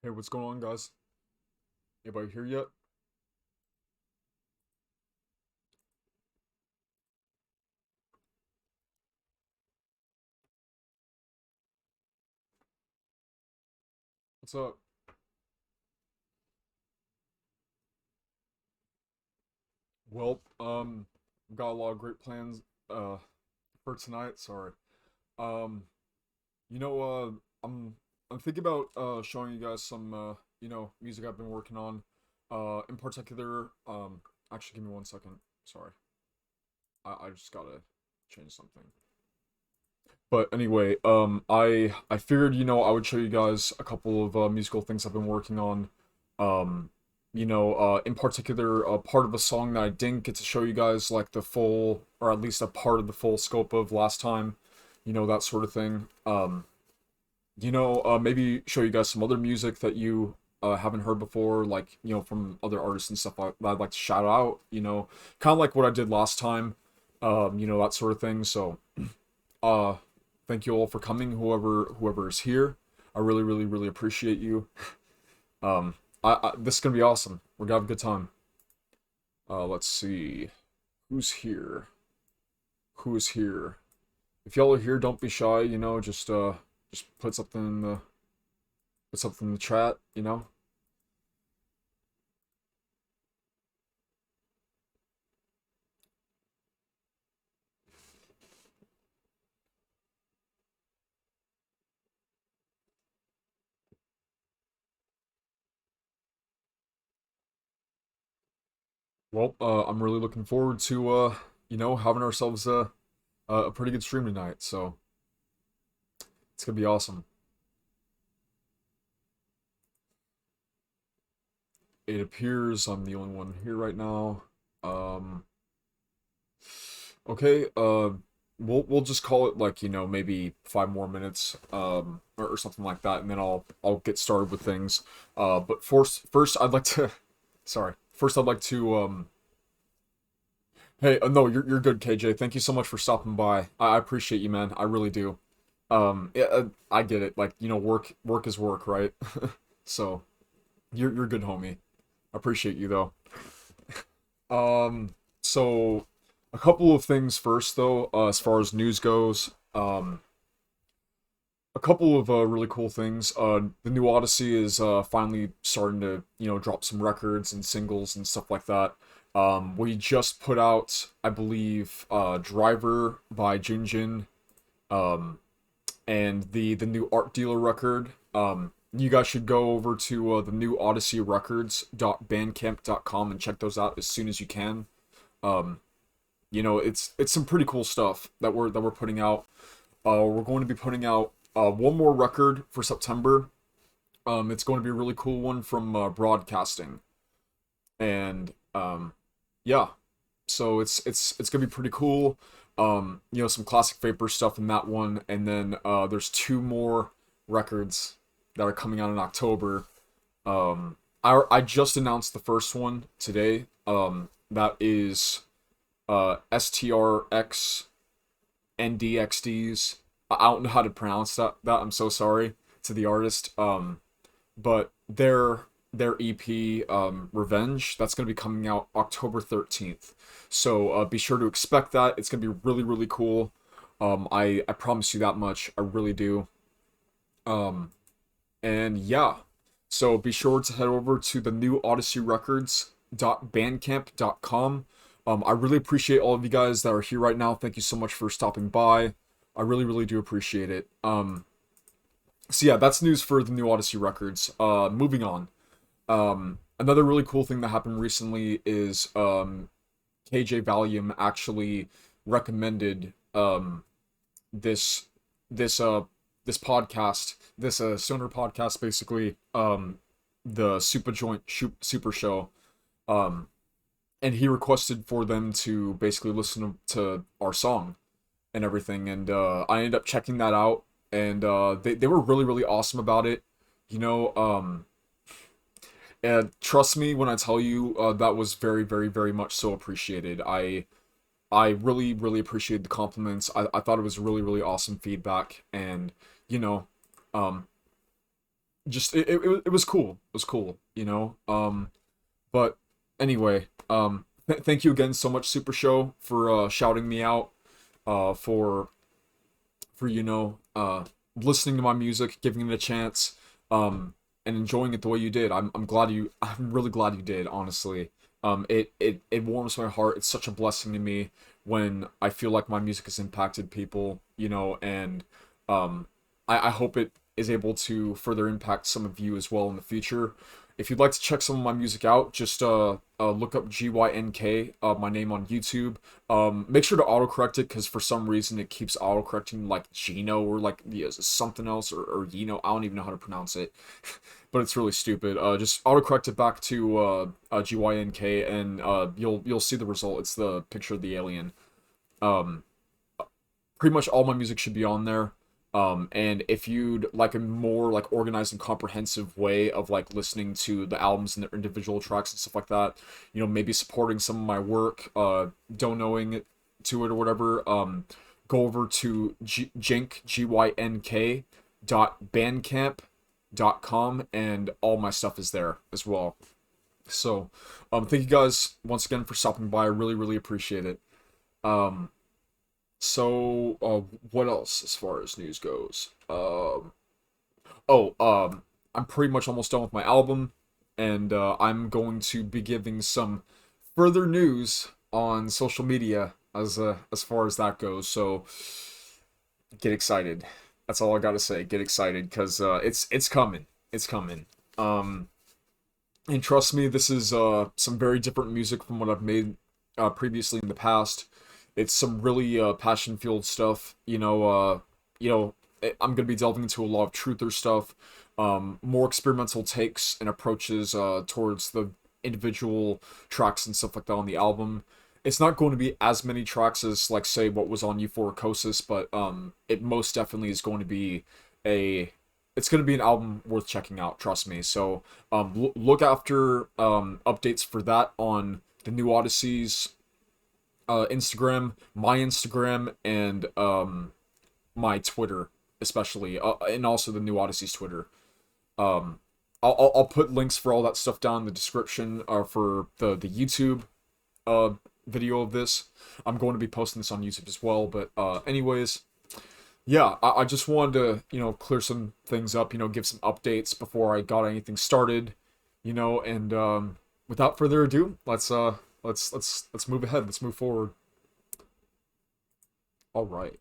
Hey, what's going on, guys? Anybody here yet? What's up? Well, got a lot of great plans for tonight. Sorry. Um, you know, I'm thinking about showing you guys some music I've been working on. In particular, actually, give me 1 second. Sorry, I just gotta change something. But anyway, I figured, I would show you guys a couple of musical things I've been working on. Um, in particular, a part of a song that I didn't get to show you guys like the full, or at least a part of the full scope of last time. That sort of thing. Maybe show you guys some other music that you haven't heard before, like, from other artists and stuff that I'd like to shout out, kind of like what I did last time, that sort of thing. So, uh, thank you all for coming, whoever is here. I really, really, really appreciate you. This is gonna be awesome. We're gonna have a good time. Let's see, who's here. Who is here? If y'all are here, don't be shy. Just put something in the chat. Well, I'm really looking forward to having ourselves a pretty good stream tonight. So it's gonna be awesome. It appears I'm the only one here right now. Um, okay. We'll just call it like maybe 5 more minutes or something like that, and then I'll get started with things. But first I'd like to sorry. First I'd like to Hey, no, you're good, KJ. Thank you so much for stopping by. I appreciate you, man. I really do. Yeah, I get it. Like, work is work, right? So, you're good, homie. I appreciate you though. So a couple of things first though, as far as news goes. A couple of really cool things. The new Odyssey is finally starting to drop some records and singles and stuff like that. We just put out, I believe, Driver by Jin, and the new Art Dealer record. You guys should go over to the new Odyssey Records.bandcamp.com and check those out as soon as you can. Um, it's some pretty cool stuff that we're putting out. We're going to be putting out one more record for September. It's going to be a really cool one from Broadcasting, and yeah, so it's gonna be pretty cool. Some classic Vapor stuff in that one, and then there's two more records that are coming out in October. I just announced the first one today. That is STRX NDXDs. I don't know how to pronounce that. I'm so sorry to the artist. But their EP, Revenge, that's gonna be coming out October 13th. So be sure to expect that. It's gonna be really, really cool. I promise you that much. I really do. Um, and yeah, so be sure to head over to the new Odyssey Records.bandcamp.com. I really appreciate all of you guys that are here right now. Thank you so much for stopping by. I really, really do appreciate it. So yeah, that's news for the new Odyssey Records. Moving on. Another really cool thing that happened recently is KJ Valium actually recommended this this uh this podcast, this stoner podcast, basically, the Super Show. Um, and he requested for them to basically listen to our song and everything, and I ended up checking that out, and they were really, really awesome about it. You know, and trust me when I tell you, that was very, very, very much so appreciated. I really, really appreciated the compliments. I thought it was really, really awesome feedback, and you know, um, just it was cool. It was cool, you know. But anyway, thank you again so much, Super Show, for shouting me out, for you know, listening to my music, giving it a chance, and enjoying it the way you did. I'm really glad you did, honestly. It warms my heart. It's such a blessing to me when I feel like my music has impacted people, you know, and I hope it is able to further impact some of you as well in the future. If you'd like to check some of my music out, just look up Gynk, my name on YouTube. Make sure to autocorrect it, because for some reason it keeps autocorrecting like Gino or like something else, or Gino. I don't even know how to pronounce it, but it's really stupid. Just autocorrect it back to Gynk, and you'll see the result. It's the picture of the alien. Um, Pretty much all my music should be on there. And if you'd like a more like organized and comprehensive way of like listening to the albums and their individual tracks and stuff like that, you know, maybe supporting some of my work, donating to it or whatever, go over to Gynk, Gynk .bandcamp.com, and all my stuff is there as well. So, thank you guys once again for stopping by. I really, really appreciate it. So, what else as far as news goes? I'm pretty much almost done with my album, and I'm going to be giving some further news on social media as far as that goes. So, get excited. That's all I gotta say. Get excited, because it's coming. It's coming. And trust me, this is some very different music from what I've made previously in the past. It's some really passion-fueled stuff. I'm gonna be delving into a lot of truther stuff, more experimental takes and approaches towards the individual tracks and stuff like that on the album. It's not going to be as many tracks as, like, say, what was on Euphoricosis, but it most definitely is going to be it's going to be an album worth checking out, trust me. So look after updates for that on the New Odysseys Instagram, my Instagram, and my Twitter, especially, and also the New Odyssey's Twitter. I'll put links for all that stuff down in the description for the YouTube video of this. I'm going to be posting this on YouTube as well, but anyways, yeah, I just wanted to, clear some things up, give some updates before I got anything started, and without further ado, let's move ahead. Let's move forward. All right.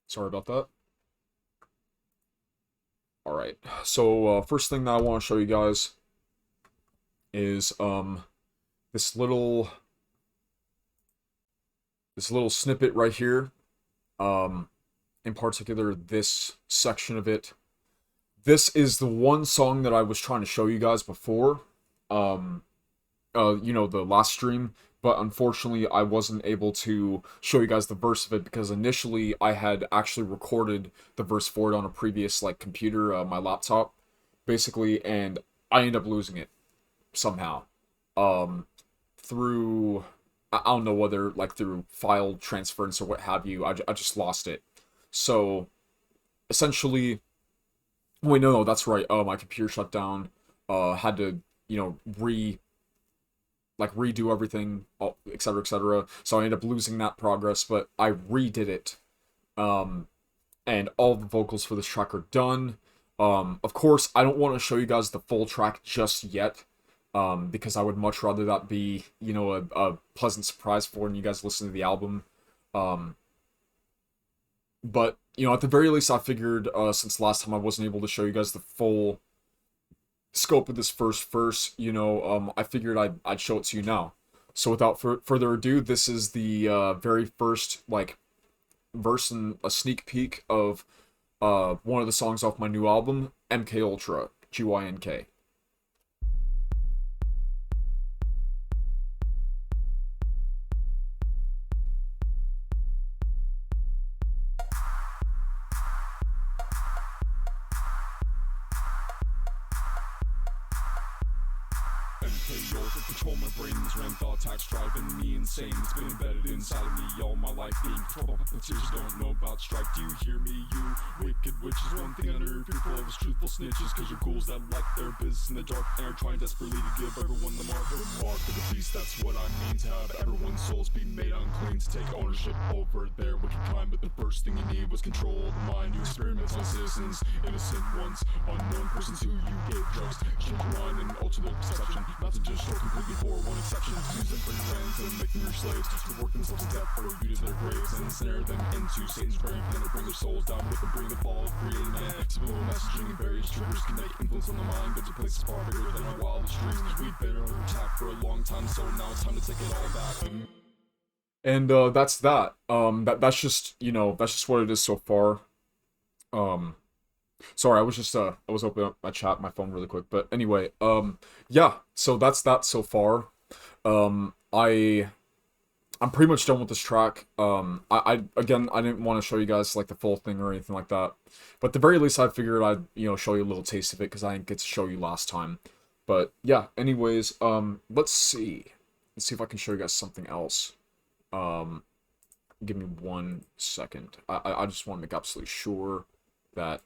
Sorry about that. All right. So first thing that I want to show you guys is this little snippet right here. In particular, this section of it. This is the one song that I was trying to show you guys before, the last stream, but unfortunately I wasn't able to show you guys the verse of it because initially I had actually recorded the verse for it on a previous, computer, my laptop, basically, and I ended up losing it somehow, through, I don't know whether, through file transference or what have you. I just lost it. So, essentially, wait, no, that's right. My computer shut down. Had to, redo everything, etc., etc. So I ended up losing that progress, but I redid it. And all the vocals for this track are done. Of course, I don't want to show you guys the full track just yet, because I would much rather that be, a pleasant surprise for when you guys listen to the album. But, at the very least, I figured, since last time I wasn't able to show you guys the full scope of this first verse, I figured I'd show it to you now. So without further ado, this is the very first, verse and a sneak peek of one of the songs off my new album, MK Ultra, Gynk. control my brain. These random thought attacks driving me insane. It's been embedded inside of me all my life. Being controlled by puppeteers don't know about strike. Do you hear me, you wicked witches? One thing under your people of is truthful snitches. Cause you're ghouls that like their business in the dark and are trying desperately to give everyone the mark of the beast. That's what I mean, to have everyone's souls be made unclean. To take ownership over their wicked crime. But the first thing you need was control of the mind. You experiment on citizens, innocent ones, unknown persons who you gave drugs. Change your mind and alter their perception. Not to just show completely for one exception. Use them for your ends and make them your slaves. To work themselves to death or you to their graves. And ensnare them into Satan's grave. Then to bring their souls down with them, bring the fall of created man. Subliminal messaging and various triggers can make influence on the mind. But to places far bigger than our wildest dreams. We've been under attack for a long time, so now it's time to take it all back. And that's that. That's just, you know, that's just what it is so far. Sorry, I was opening up my chat, my phone really quick, but anyway, yeah, so that's that so far. I'm pretty much done with this track. Again, I didn't want to show you guys like the full thing or anything like that, but at the very least I figured I'd, you know, show you a little taste of it because I didn't get to show you last time. But yeah, anyways, let's see if I can show you guys something else. Give me 1 second. I just want to make absolutely sure that,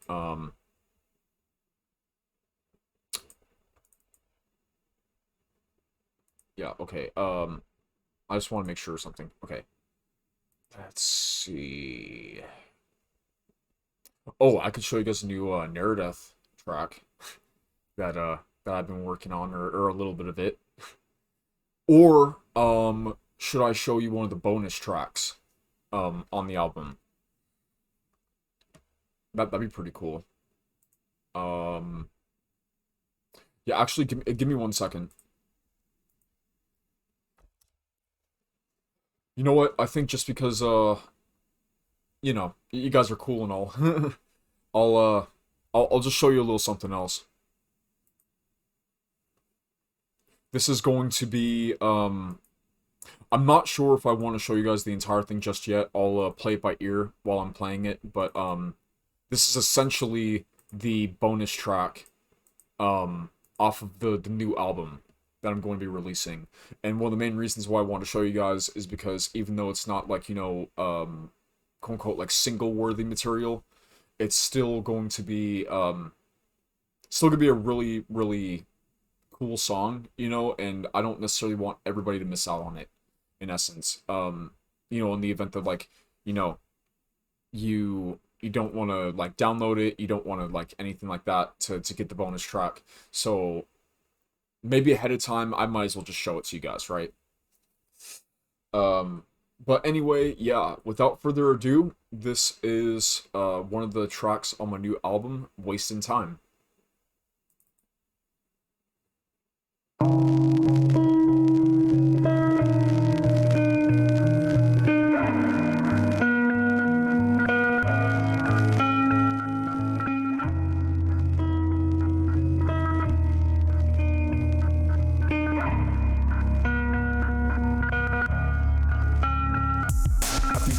yeah, okay, I just want to make sure of something. Okay. Let's see. Oh, I could show you guys a new, Neredeath track that I've been working on, or a little bit of it. Or, should I show you one of the bonus tracks, on the album? That'd be pretty cool. Yeah, actually, give me 1 second. You know what? I think just because, you know, you guys are cool and all, I'll just show you a little something else. This is going to be, I'm not sure if I want to show you guys the entire thing just yet. I'll, play it by ear while I'm playing it, but, this is essentially the bonus track, off of the new album that I'm going to be releasing. And one of the main reasons why I want to show you guys is because even though it's not like, you know, quote unquote, like single-worthy material, it's still going to be, a really, really cool song, you know, and I don't necessarily want everybody to miss out on it, in essence. You know, in the event that, like, you know, you don't want to, like, download it, you don't want to, like, anything like that to get the bonus track. So maybe ahead of time, I might as well just show it to you guys, right? But anyway, yeah, without further ado, this is one of the tracks on my new album, Wasting Time.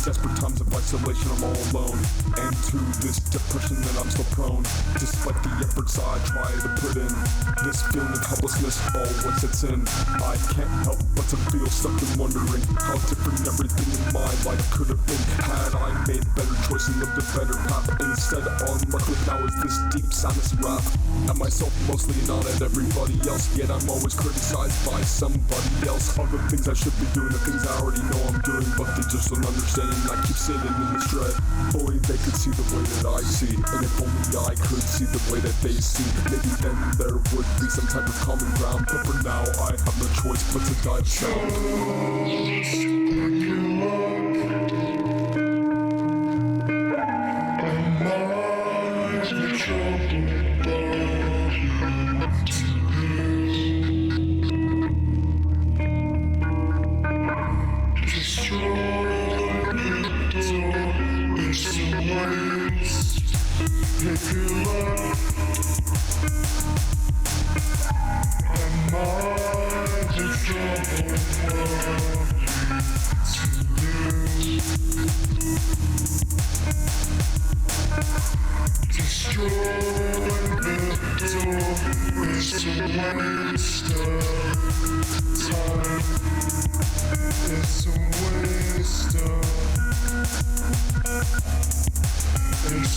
Desperate times of isolation, I'm all alone. And to this depression that I'm still prone. Despite the efforts I try to put in, this feeling of helplessness always sets in. I can't help but to feel stuck and wondering how different everything in my life could have been had I made a better choice and lived a better path. Instead, all I'm left with now is this deep sadness and wrath at myself mostly, not at everybody else. Yet I'm always criticized by somebody else. Other things I should be doing, the things I already know I'm doing, but they just don't understand. And I keep sitting in this dread. Only they could see the way that I see, and if only I could see the way that they see, maybe then there would be some type of common ground. But for now, I have no choice but to dive down.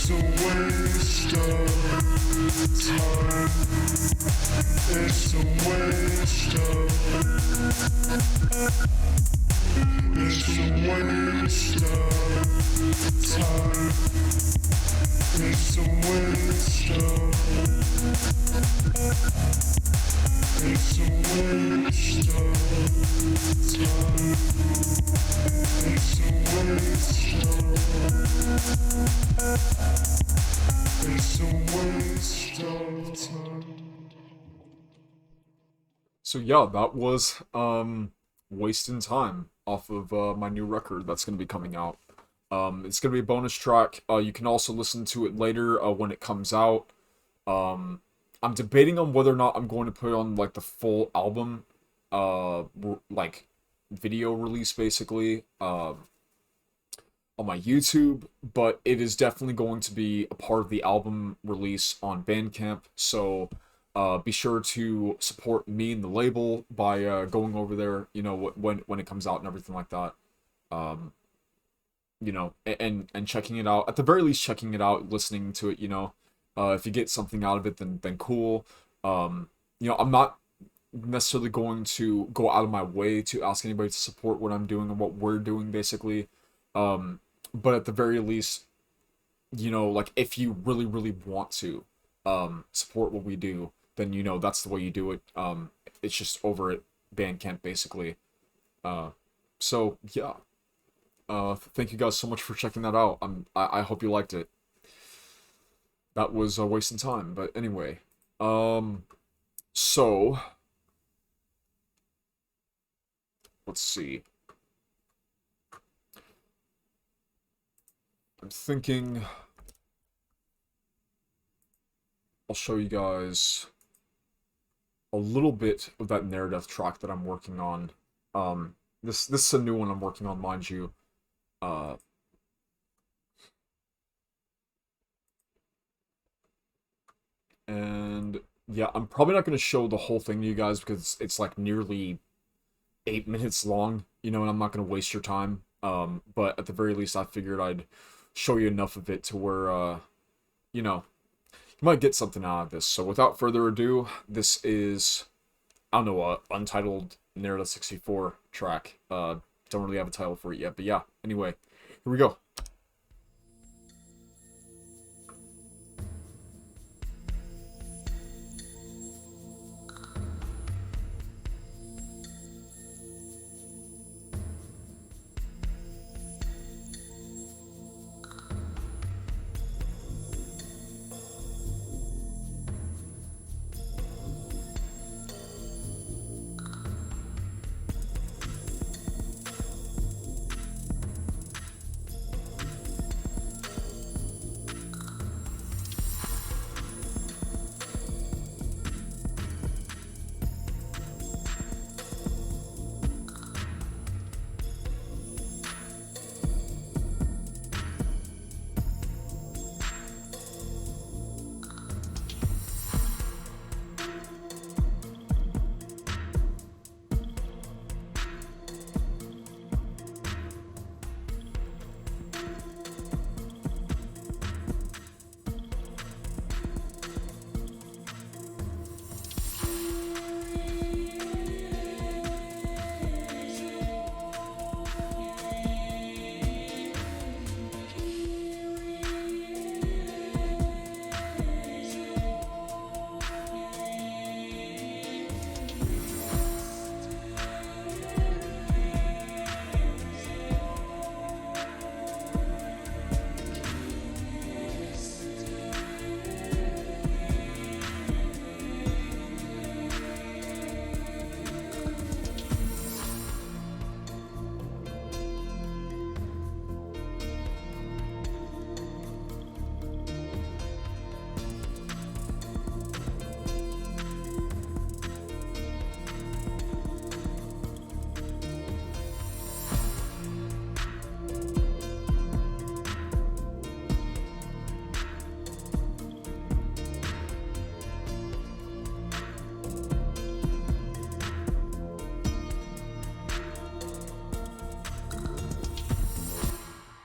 It's a waste of time. It's a waste of. It's a waste of time. It's a waste of. It's a waste of time. It's a waste of. It's a waste of time. So yeah, that was Wasting Time off of my new record that's gonna be coming out. It's gonna be a bonus track. You can also listen to it later when it comes out. I'm debating on whether or not I'm going to put on like the full album, like video release basically, on my YouTube, but it is definitely going to be a part of the album release on Bandcamp. So be sure to support me and the label by going over there, you know, when it comes out and everything like that. You know, and checking it out. At the very least, checking it out, listening to it, you know. If you get something out of it, then cool. You know, I'm not necessarily going to go out of my way to ask anybody to support what I'm doing and what we're doing, basically. But at the very least, you know, like, if you really, really want to support what we do, then, you know, that's the way you do it. It's just over at Bandcamp, basically. So, yeah. Thank you guys so much for checking that out. I hope you liked it. That was wasting time, but anyway. So let's see. I'm thinking I'll show you guys a little bit of that Neredeath track that I'm working on. This is a new one I'm working on, mind you. And yeah, I'm probably not going to show the whole thing to you guys because it's like nearly 8 minutes long, you know, and I'm not going to waste your time. But at the very least, I figured I'd show you enough of it to where, you know, you might get something out of this. So without further ado, this is, I don't know, Untitled Narrative 64 track. Don't really have a title for it yet, but yeah. Anyway, here we go.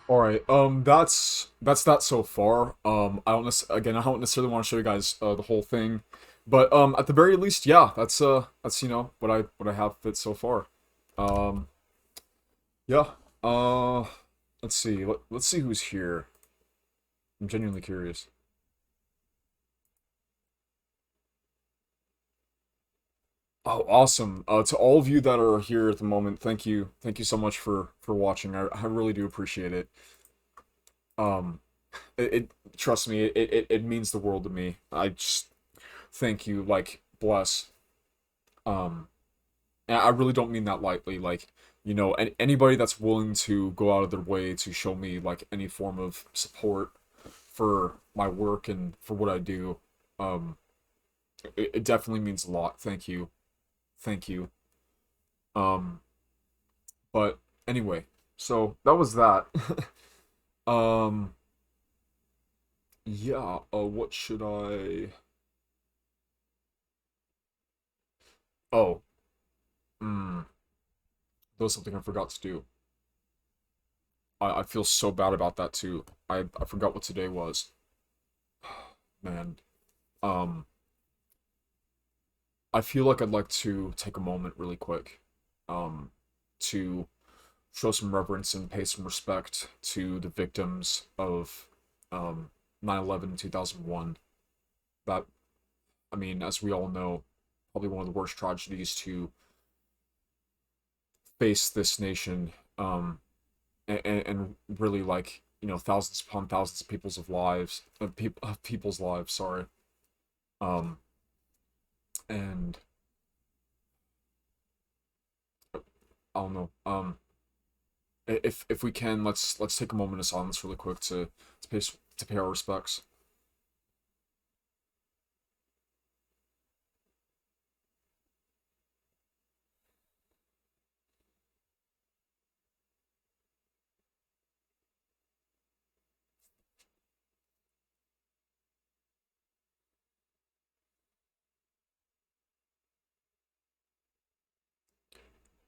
All right. That's that so far. Again, I don't necessarily want to show you guys the whole thing, but at the very least, yeah, that's what I have fit so far. Um, yeah. Uh, let's see. Let's see who's here. I'm genuinely curious. Oh, awesome. To all of you that are here at the moment, thank you so much for watching. I really do appreciate it. Um, it trust me, it means the world to me. I just thank you, like, bless. Um, and I really don't mean that lightly. Like, anybody that's willing to go out of their way to show me like any form of support for my work and for what I do, um, it definitely means a lot. Thank you. Um, but anyway, so that was that. um, yeah. What should I? Oh, hmm. That was something I forgot to do. I feel so bad about that too. I forgot what today was. Man. Um, I feel like I'd like to take a moment really quick, um, to show some reverence and pay some respect to the victims of 9/11 2001. That, I mean, as we all know, probably one of the worst tragedies to face this nation, and really, like, thousands upon thousands of people's lives, sorry. Um, and I don't know. If we can, let's take a moment of silence really quick to pay our respects.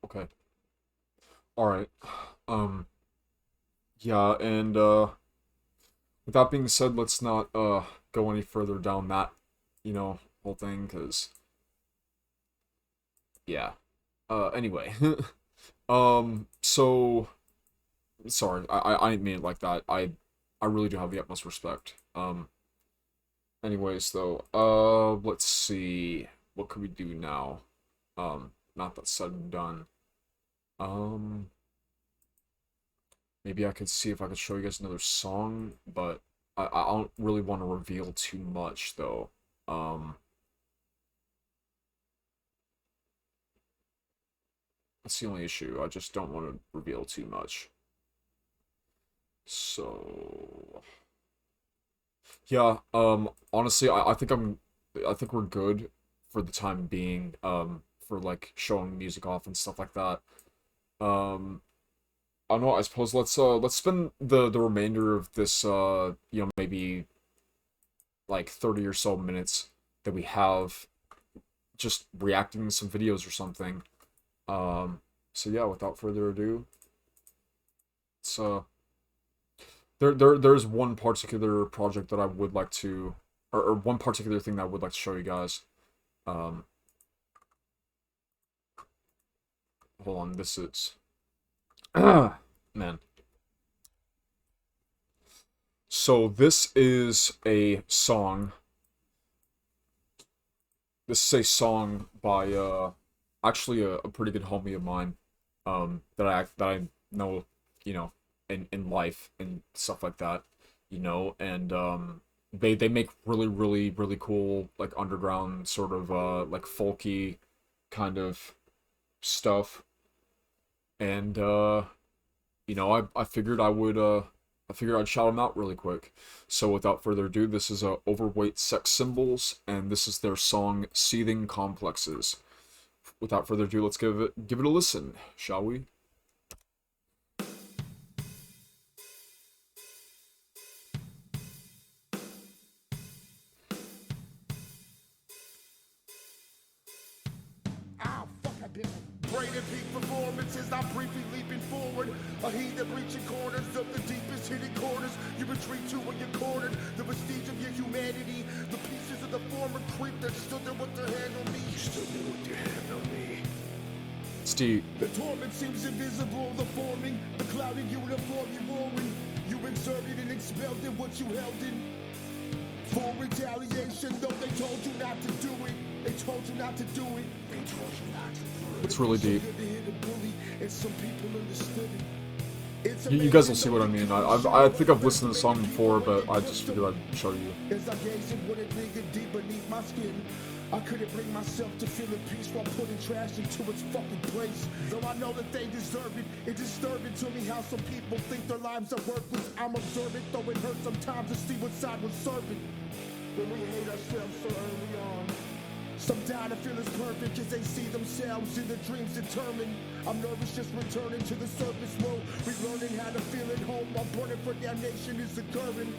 Okay. All right. Um. Yeah, and with that being said, let's not go any further down that, whole thing, because yeah. Anyway. So sorry, I didn't mean it like that. I really do have the utmost respect. Anyways, though, let's see. What can we do now? Not that said and done. Um, Maybe I could see if I could show you guys another song, but I don't really want to reveal too much, though. Um, that's the only issue. I just don't want to reveal too much. So, yeah, honestly, I think we're good for the time being, for, like, showing music off and stuff like that. Um, I don't know, I suppose let's spend the remainder of this, maybe, like, 30 or so minutes that we have just reacting to some videos or something. Um, so yeah, without further ado, it's there's one particular project that I would like to, or one particular thing that I would like to show you guys. Um, Hold on, this is man. So this is a song. This is a song by actually a pretty good homie of mine, that I know, you know, in life and stuff like that, and they make really cool, like, underground sort of like folky kind of stuff. And I figured I figured I'd shout them out really quick. So without further ado, this is Overweight Sex Symbols, and this is their song Seething Complexes. Without further ado, let's give it a listen, shall we? Ow, fuck, I did it. celebrating peak performances. I'm briefly leaping forward. A heat that breaching corners of the deepest hidden corners. You retreat to when you're cornered. The vestige of your humanity. The pieces of the former creep that stood there with their hand on me. You stood there with your hand on me. Steve. The torment seems invisible, the forming, the clouded uniform you roaring. You inserted and expelled in what you held in. For retaliation, though they told you not to do it. They told you not to do it. They told you not to do it. It's really deep. And some people understood it. You guys will see what I mean. I think I've listened to the song before, but I just figured I'd show you. As I gazed at what it lingered deep beneath my skin, I couldn't bring myself to feeling peace while putting trash into its fucking place. Though I know that they deserve it, it's disturbing to me how some people think their lives are worthless. I'm observant, though it hurts sometimes to see what side was serving. When we hate ourselves so early on. Some die to feel as perfect as they see themselves in their dreams determined. I'm nervous just returning to the surface road, relearning how to feel at home while burning for damnation is occurring.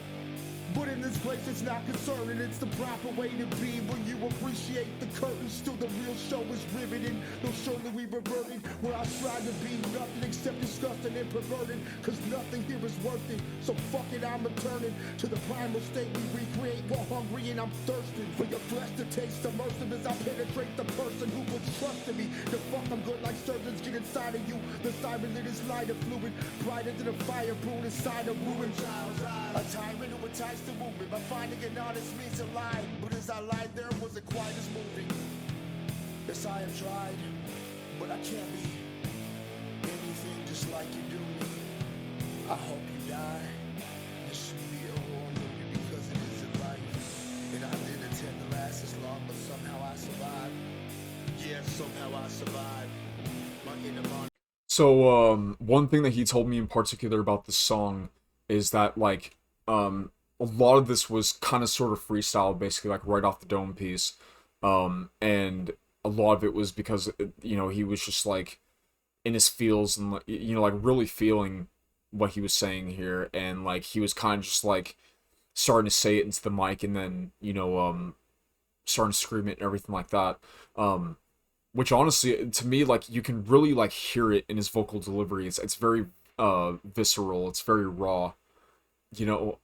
But in this place it's not concerning, it's the proper way to be. When you appreciate the curtain, still the real show is riveting. Though surely we reverted where I strive to be nothing except disgusting and perverted. Cause nothing here is worth it, so fuck it, I'm returning to the primal state we recreate while hungry and I'm thirsting. For your flesh to taste immersive as I penetrate the person who would trust in me. The fuck I'm good like surgeons get inside of you. The siren lit is lighter fluid, brighter than a fire brewed inside a ruined child's eyes. A tyrant who enticed the movement by finding an honest means to lie. But as I lied there wasn't quite as moving. Yes, I have tried, but I can't be anything just like you do me. I hope you die. This should be a horror movie because it isn't life. And I didn't intend to last as long, but somehow I survived. Yeah, somehow I survived. My inner mind. So, one thing that he told me in particular about this song is that, like, a lot of this was kind of sort of freestyle, basically, like, right off the dome piece. And a lot of it was because, you know, he was just, like, in his feels and, you know, like, really feeling what he was saying here. And, like, he was kind of just, like, starting to say it into the mic and then, you know, starting to scream it and everything like that. Which, honestly, to me, like, you can really, like, hear it in his vocal delivery. It's very, visceral. It's very raw. You know,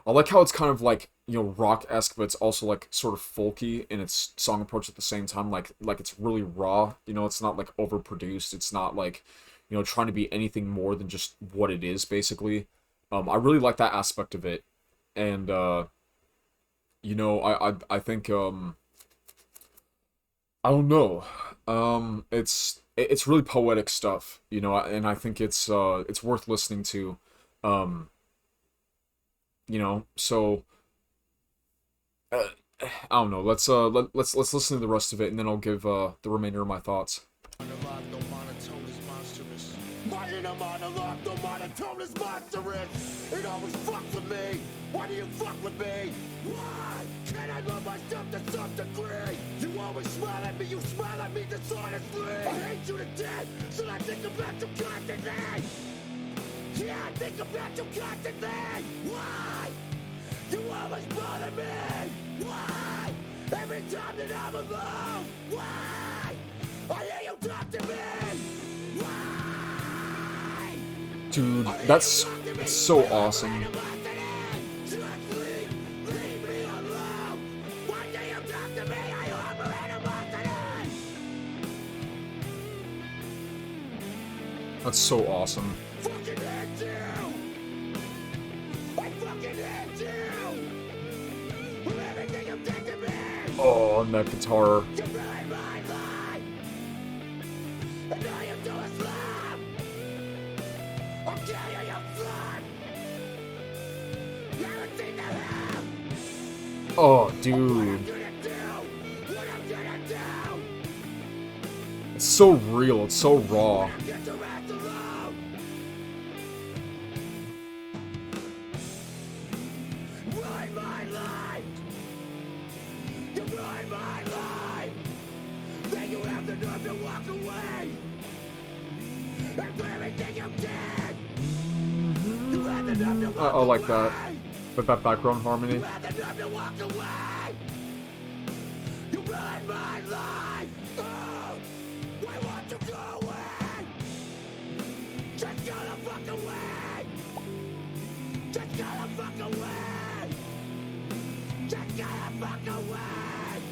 I like how it's kind of like, you know, rock-esque, but it's also like sort of folky in its song approach at the same time. Like it's really raw, you know, it's not like overproduced. It's not like, you know, trying to be anything more than just what it is, basically. I really like that aspect of it. And, you know, I think, I don't know. It's really poetic stuff, you know, and I think it's worth listening to. You know, so I don't know. Let's listen to the rest of it, and then I'll give the remainder of my thoughts. My inner monologue, the monotone is monstrous. It always fucks with me. Why do you fuck with me? Why can't I love myself to some degree? You always smile at me, you smile at me dishonestly. I hate you to death, so I think about you constantly. Yeah, I think about you constantly. Why? You always bother me. Why? Every time that I'm alone. Why? I hear you talk to me. Why? Dude, that's so awesome. That's so awesome. Oh, and that guitar. Oh, dude. It's so real, it's so raw. I like that. With that background harmony. away. Just gotta fuck away. Just gotta fuck away.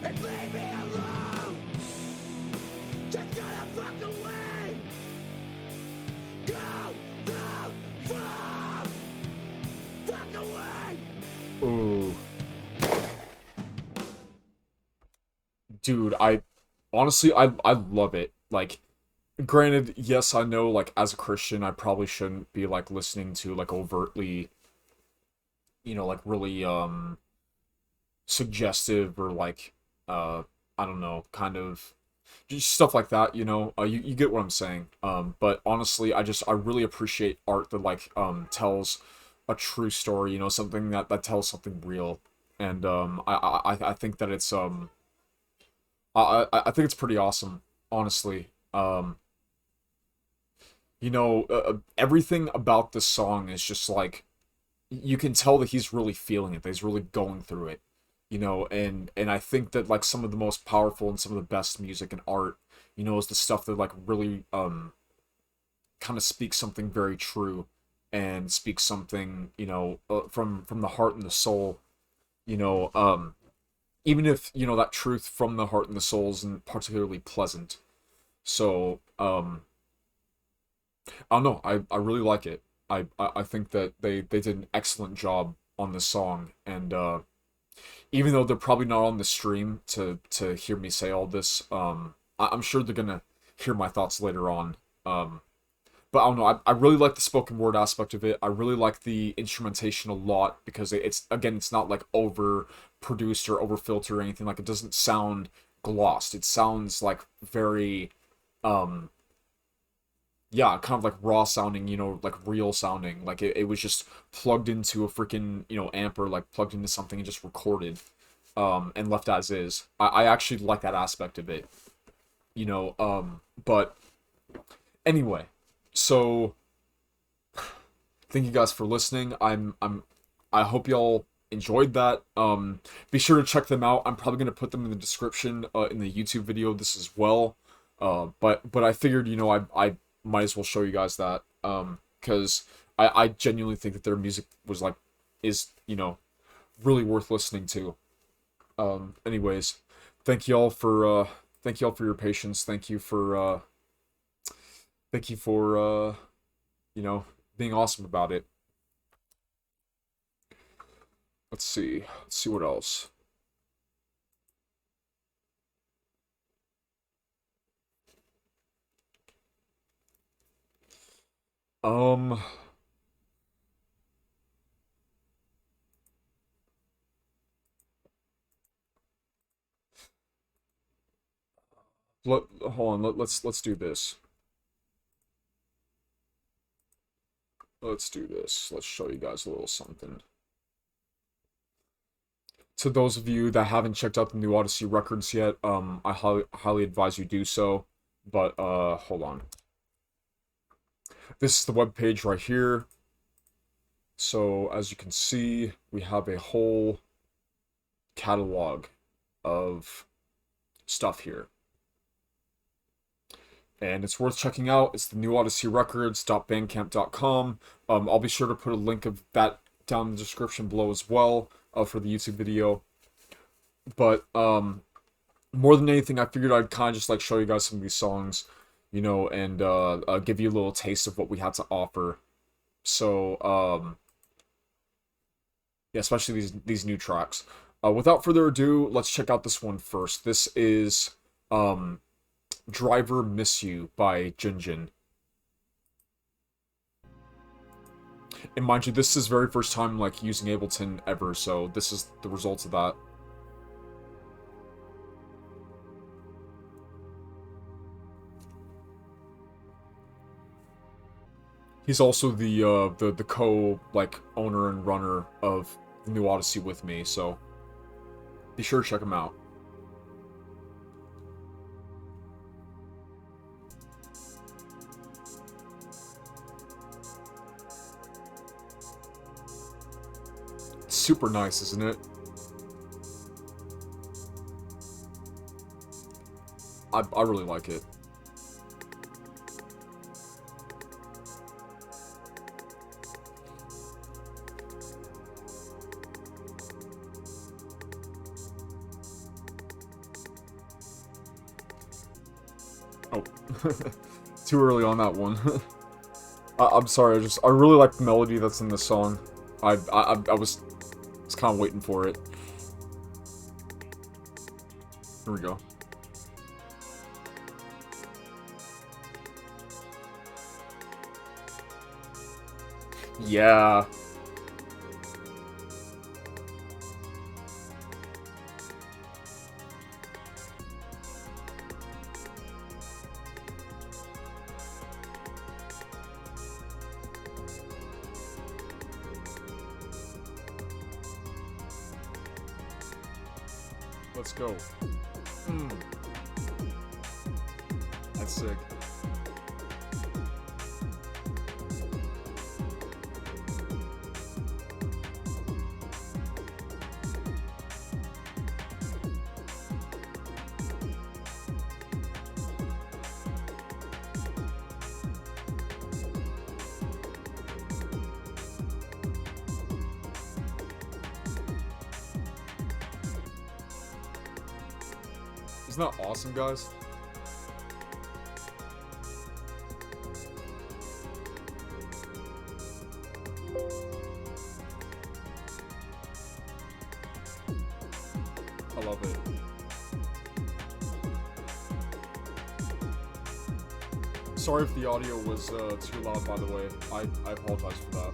And leave me alone. Just gotta fuck away. Go, fuck away. Ooh. Dude, I honestly I love it. Like, granted, yes, I know, like, as a Christian, I probably shouldn't be, like, listening to, like, overtly, you know, like, really, suggestive or, like, I don't know, kind of, just stuff like that, you know? You get what I'm saying. But honestly, I really appreciate art that, like, tells a true story, you know, something that tells something real. And, I think that it's, I think it's pretty awesome, honestly. You know, everything about this song is just like, you can tell that he's really feeling it, that he's really going through it, you know, and I think that, like, some of the most powerful and some of the best music and art, you know, is the stuff that, like, really, kind of speaks something very true, and speaks something, you know, from the heart and the soul, you know, even if, you know, that truth from the heart and the soul isn't particularly pleasant. So, I don't know, I really like it. I think that they did an excellent job on this song, and, even though they're probably not on the stream to hear me say all this, I'm sure they're gonna hear my thoughts later on. But I don't know, I really like the spoken word aspect of it. I really like the instrumentation a lot, because it's, again, it's not, like, over produced or over filtered or anything. Like, it doesn't sound glossed. It sounds, like, very, yeah, kind of, like, raw sounding, you know, like, real sounding. Like, it was just plugged into a freaking, you know, amp, or, like, plugged into something and just recorded, and left as is. I actually like that aspect of it, you know, but anyway, so thank you guys for listening. I hope y'all enjoyed that. Be sure to check them out. I'm probably gonna put them in the description, in the YouTube video, this as well. But I figured, you know, I might as well show you guys that, because I genuinely think that their music was, like, is, you know, really worth listening to. Anyways, thank y'all for your patience. Thank you for you know, being awesome about it. Let's see what else. Um, hold on, let's do this. Let's do this. Let's show you guys a little something. To those of you that haven't checked out the new Odyssey records yet, I highly advise you do so. But, hold on. This is the webpage right here. So, as you can see, we have a whole catalog of stuff here. And it's worth checking out. It's the new Odyssey Records.bandcamp.com. I'll be sure to put a link of that down in the description below as well, for the YouTube video. But, more than anything, I figured I'd kind of just, like, show you guys some of these songs, you know, and, give you a little taste of what we had to offer. So, yeah, especially these new tracks. Without further ado, let's check out this one first. This is, Driver Miss You by Gynk. And mind you, this is his very first time, like, using Ableton ever, so this is the result of that. He's also the like, owner and runner of the new Odyssey with me, so be sure to check him out. It's super nice, isn't it? I really like it. Too early on that one. I'm sorry, I really like the melody that's in this song. I was kind of waiting for it. Here we go. Yeah. Let's go. That's sick. Isn't that awesome, guys? I love it. Sorry if the audio was too loud, by the way. I apologize for that.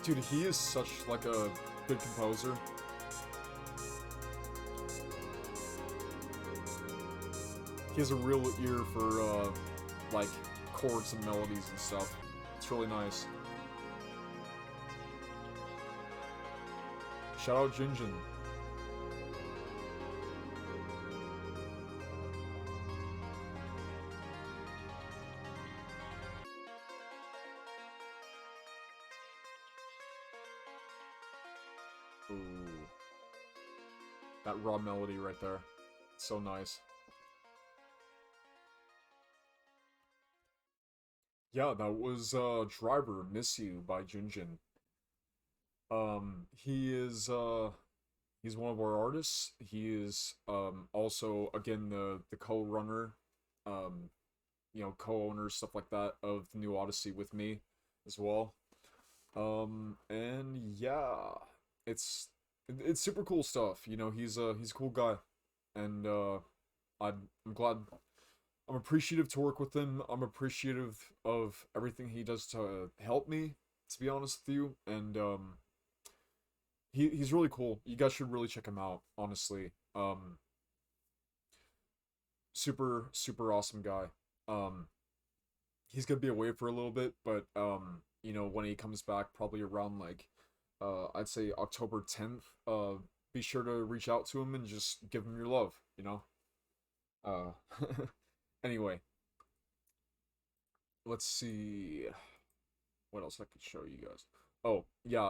Dude, he is such, like, a good composer. He has a real ear for, like, chords and melodies and stuff. It's really nice. Shout out Gynk. Ooh. That raw melody right there. So nice. Yeah, that was Driver Miss You by Gynk. He is he's one of our artists. He is also again the co-runner, you know, co-owner, stuff like that of the new Odyssey with me as well. And yeah, it's super cool stuff. You know, he's a cool guy, and I'm glad. I'm appreciative to work with him. I'm appreciative of everything he does to help me, to be honest with you. And he's really cool. You guys should really check him out, honestly. Super awesome guy. Um he's gonna be away for a little bit, but you know, when he comes back, probably around like I'd say October 10th, be sure to reach out to him and just give him your love, you know? Anyway, let's see what else I could show you guys. Oh, yeah,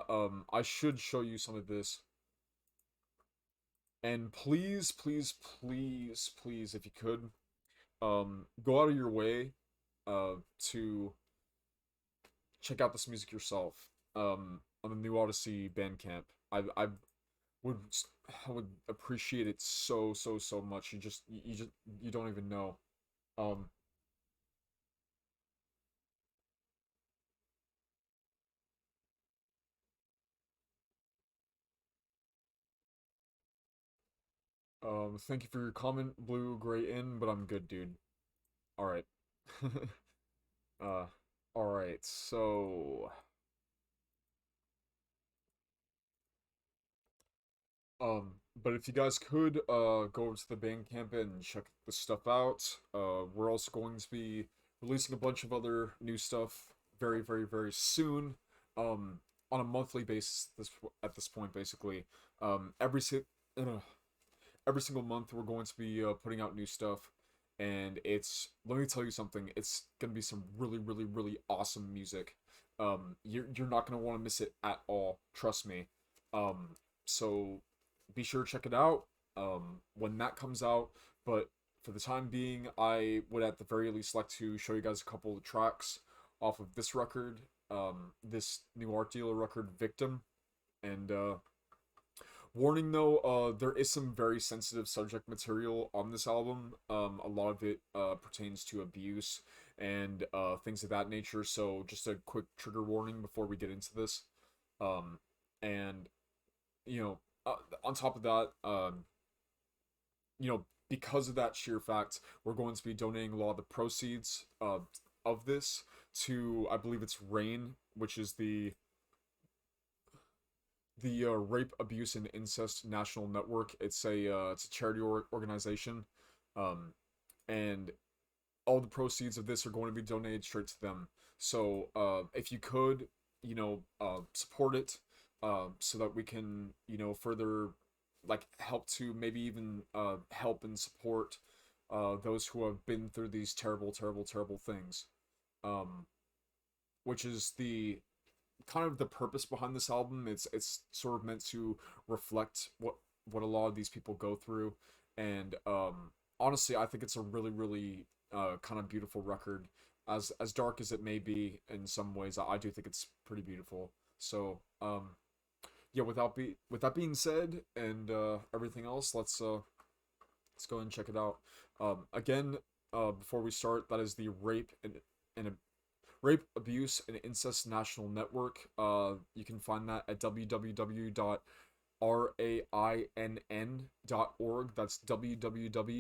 I should show you some of this. And please, please, please, please, if you could, go out of your way, to check out this music yourself, on the New Odyssey Bandcamp. I would, I would appreciate it so much. You don't even know. Um, thank you for your comment, Blue Gray In, but I'm good, dude. Alright. uh, alright, so... But if you guys could go over to the Bandcamp and check the stuff out, we're also going to be releasing a bunch of other new stuff very, very, very soon. On a monthly basis at this point, basically. Every single month we're going to be putting out new stuff, and let me tell you something, it's gonna be some really, really, really awesome music. You're not gonna want to miss it at all, trust me. So be sure to check it out when that comes out. But for the time being, I would at the very least like to show you guys a couple of tracks off of this record, this new art dealer record, Victim. And warning though, there is some very sensitive subject material on this album. A lot of it pertains to abuse and things of that nature. So just a quick trigger warning before we get into this. And you know, on top of that, because of that sheer fact, we're going to be donating a lot of the proceeds of this to, I believe it's RAIN, which is the Rape, Abuse, and Incest National Network. It's a charity organization, and all the proceeds of this are going to be donated straight to them. So if you could, support it, so that we can, further like help to maybe even help and support those who have been through these terrible, terrible, terrible things. Which is the kind of the purpose behind this album. It's sort of meant to reflect what a lot of these people go through, and honestly, I think it's a really, really kind of beautiful record. As dark as it may be in some ways, I do think it's pretty beautiful. So yeah, with that being said, and everything else, let's go ahead and check it out. Again, before we start, that is the Rape, Abuse, and Incest National Network. You can find that at www.rainn.org. That's www.rainn.org.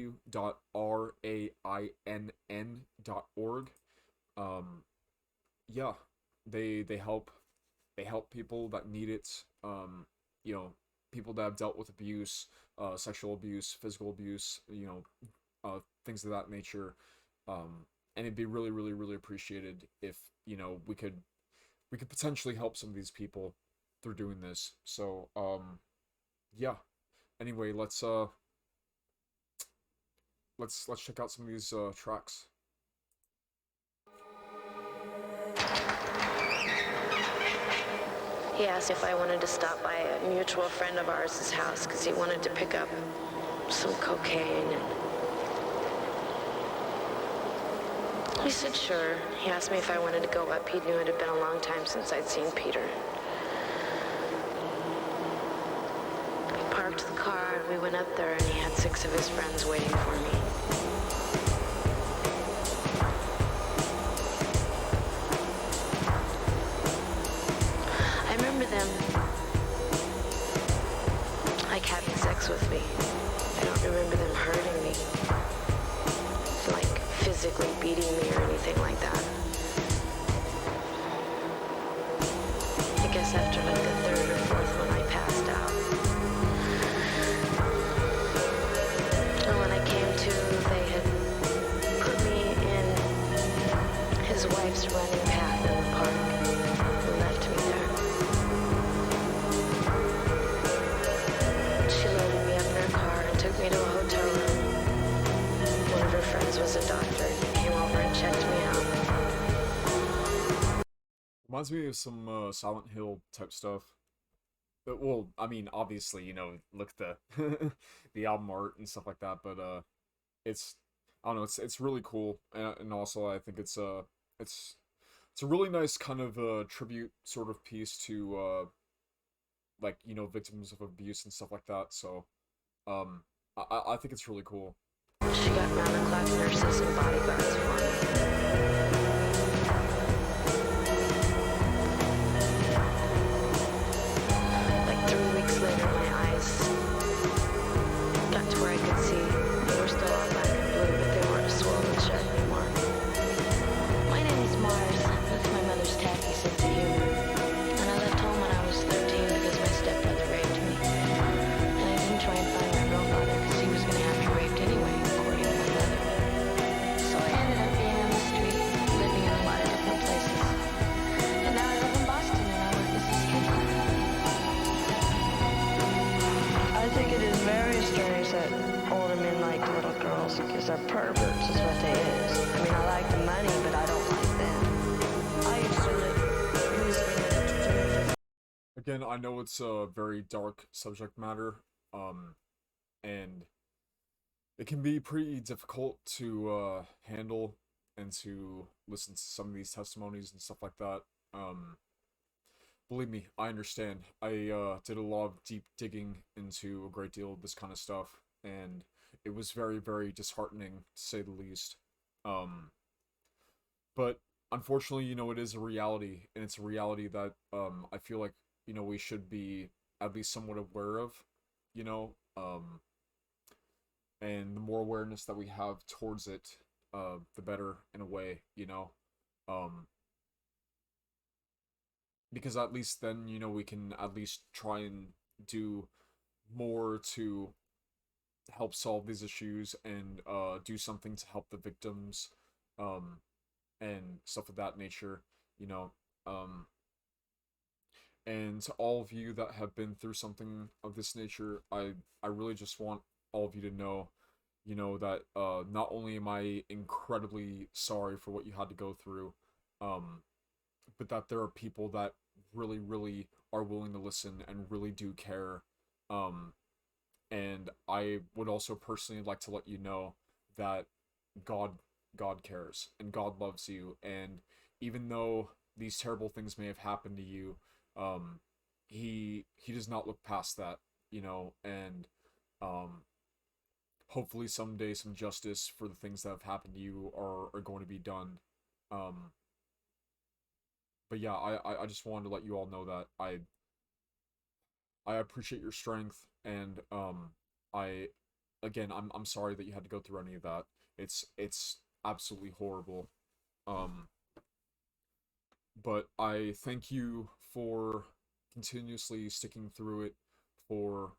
Yeah, they help people that need it. People that have dealt with abuse, sexual abuse, physical abuse, things of that nature. And it'd be really, really, really appreciated if, we could potentially help some of these people through doing this. So, yeah. Anyway, let's check out some of these tracks. He asked if I wanted to stop by a mutual friend of ours' house because he wanted to pick up some cocaine. He said sure. He asked me if I wanted to go up. He knew it had been a long time since I'd seen Peter. He parked the car and we went up there, and he had 6 of his friends waiting for me. I remember them like having sex with me. I don't remember them hurting me, like physically beating me or anything like that. I guess after like the 3rd or 4th one, I passed out. And when I came to, they had put me in his wife's running path in the park and left me there. She loaded me up in her car and took me to a hotel room. One of her friends was a doctor, and he came over and checked me out. Reminds me of some Silent Hill type stuff. But, well, I mean, obviously, look at the the album art and stuff like that. But it's, I don't know, it's really cool, and also I think it's a really nice kind of tribute sort of piece to like, victims of abuse and stuff like that. So I think it's really cool. She got round-the-clock nurses and bodyguards for me. Like 3 weeks later, my eyes got to where I could see. They were still all black and blue, but they weren't swollen shut anymore. My name is Mars. That's my mother's tacky sense of humor. And I left home when I was 13 because my stepbrother raped me. And I didn't try and Again, I know it's a very dark subject matter, and it can be pretty difficult to handle and to listen to some of these testimonies and stuff like that. Um, Believe me, I understand. I did a lot of deep digging into a great deal of this kind of stuff, and it was very, very disheartening to say the least. Um, but unfortunately, it is a reality, and it's a reality that I feel like we should be at least somewhat aware of, you know. And the more awareness that we have towards it, the better in a way, Um, because at least then we can at least try and do more to help solve these issues and do something to help the victims, um, and stuff of that nature, you know. Um, and to all of you that have been through something of this nature, I really just want all of you to know, that not only am I incredibly sorry for what you had to go through, um, but that there are people that really, really are willing to listen and really do care. Um, and I would also personally like to let you know that God God cares and God loves you, and even though these terrible things may have happened to you, um, he does not look past that, and um, hopefully someday some justice for the things that have happened to you are going to be done. Um, but yeah, I just wanted to let you all know that I appreciate your strength, and I again I'm sorry that you had to go through any of that. It's absolutely horrible. Um, but I thank you for continuously sticking through it, for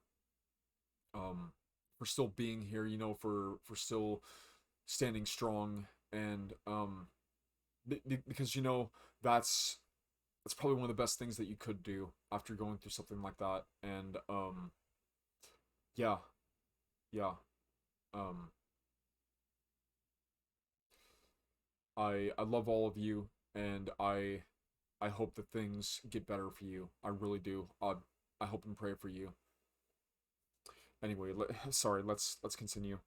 um for still being here, for still standing strong, and because that's probably one of the best things that you could do after going through something like that. And yeah, yeah. Um, I love all of you, and I hope that things get better for you. I really do. I hope and pray for you. Anyway, sorry. Let's continue.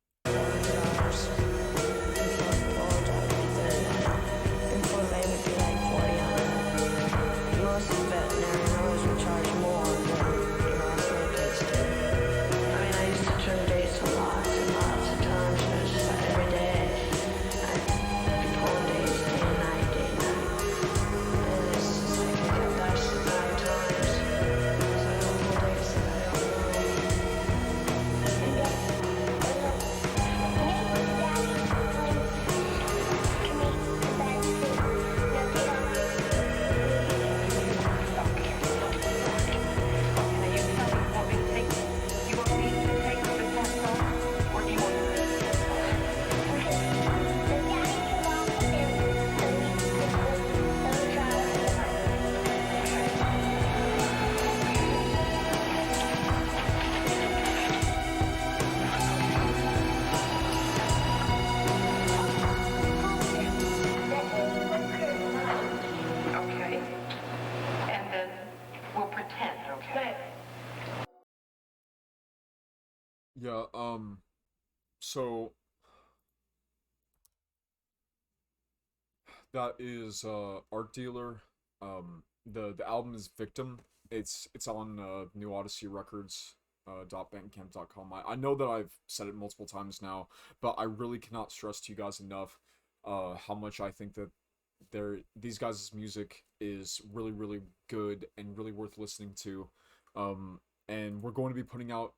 Most veterinary knows we charge more, but that's what kids do. I mean, I used to trim dates lots and lots of times, just every day. I'd be pulling dates day and night, day and night. And it's just like I kept asking 9 times. So I don't pull dates that I Okay. And then we'll pretend, okay? Yeah. So that is Art Dealer. The album is Victim. It's on New Odyssey Records. .bandcamp.com. I know that I've said it multiple times now, but I really cannot stress to you guys enough how much I think that these guys' music is really, really good and really worth listening to. And we're going to be putting out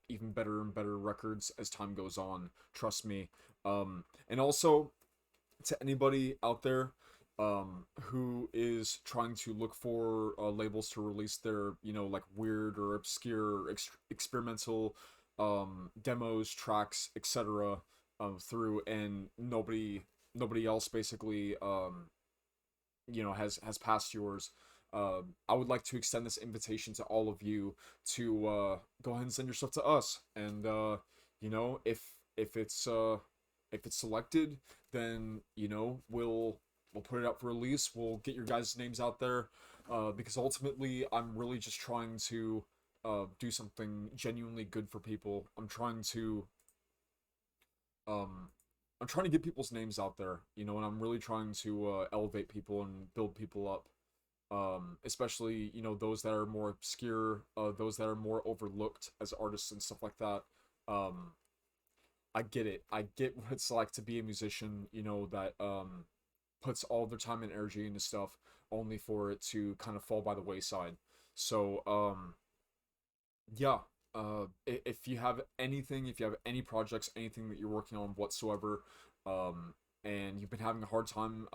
even better and better records as time goes on. Trust me. And also, to anybody out there who is trying to look for labels to release their, like weird or obscure experimental demos, tracks, etc. Through, and nobody else basically has passed yours. I would like to extend this invitation to all of you to go ahead and send your stuff to us, and if it's selected, then we'll put it up for release. We'll get your guys' names out there. because ultimately I'm really just trying to do something genuinely good for people. Um, I'm trying to get people's names out there, you know, and I'm really trying to elevate people and build people up. Especially, you know, those that are more obscure, those that are more overlooked as artists and stuff like that. Um, I get it. I get what it's like to be a musician, you know, that puts all their time and energy into stuff only for it to kind of fall by the wayside. So, yeah. If you have anything, if you have any projects, anything that you're working on whatsoever, and you've been having a hard time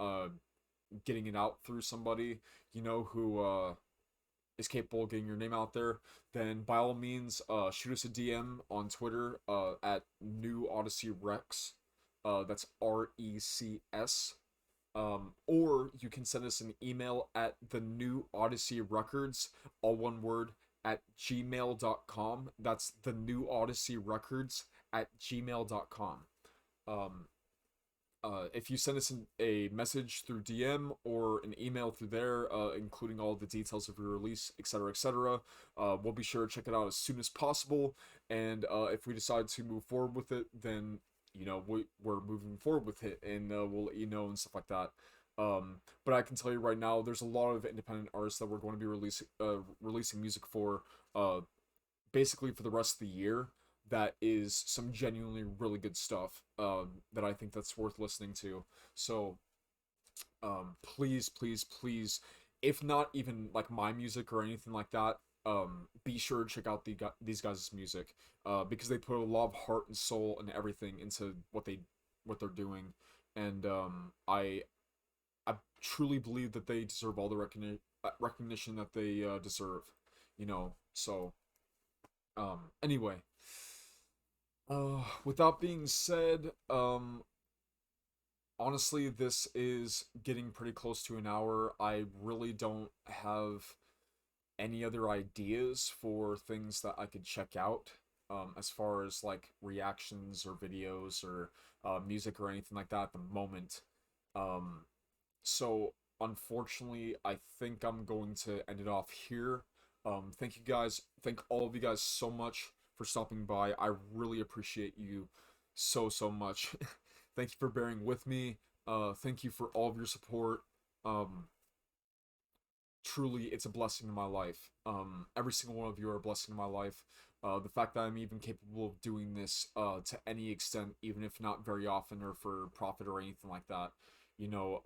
getting it out through somebody, you know, who is capable of getting your name out there, then by all means, shoot us a DM on Twitter at New Odyssey Rex. That's RECS. Or you can send us an email at the New Odyssey Records, all one word, at gmail.com. That's the New Odyssey Records at gmail.com. Um, if you send us a message through DM or an email through there, including all the details of your release, etc., we'll be sure to check it out as soon as possible. And if we decide to move forward with it, then you know we're moving forward with it, and we'll let you know and stuff like that. But I can tell you right now, there's a lot of independent artists that we're going to be releasing music for, basically for the rest of the year, that is some genuinely really good stuff that I think that's worth listening to. So please, please, please, if not even like my music or anything like that, be sure to check out these guys' music, because they put a lot of heart and soul and everything into what they're doing, and I truly believe that they deserve all the recognition that they deserve, you know. So anyway. With that being said, honestly, this is getting pretty close to an hour. I really don't have any other ideas for things that I could check out, as far as like reactions or videos or music or anything like that at the moment. Um, so unfortunately, I think I'm going to end it off here. Thank you guys. Thank all of you guys so much for stopping by. I really appreciate you so much. Thank you for bearing with me. Thank you for all of your support. Um, Truly, it's a blessing in my life. Every single one of you are a blessing in my life. The fact that I'm even capable of doing this to any extent, even if not very often or for profit or anything like that, you know,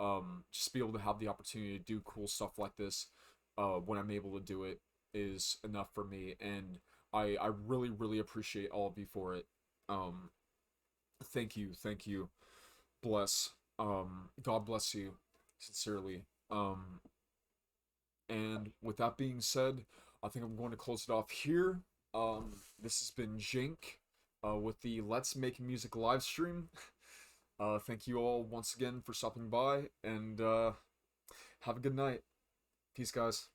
just be able to have the opportunity to do cool stuff like this when I'm able to do it is enough for me, and I really, really appreciate all of you for it. Um, thank you, bless, God bless you, sincerely. And with that being said, I think I'm going to close it off here. This has been Gynk, with the Let's Make Music live stream. Thank you all once again for stopping by, and have a good night. Peace, guys.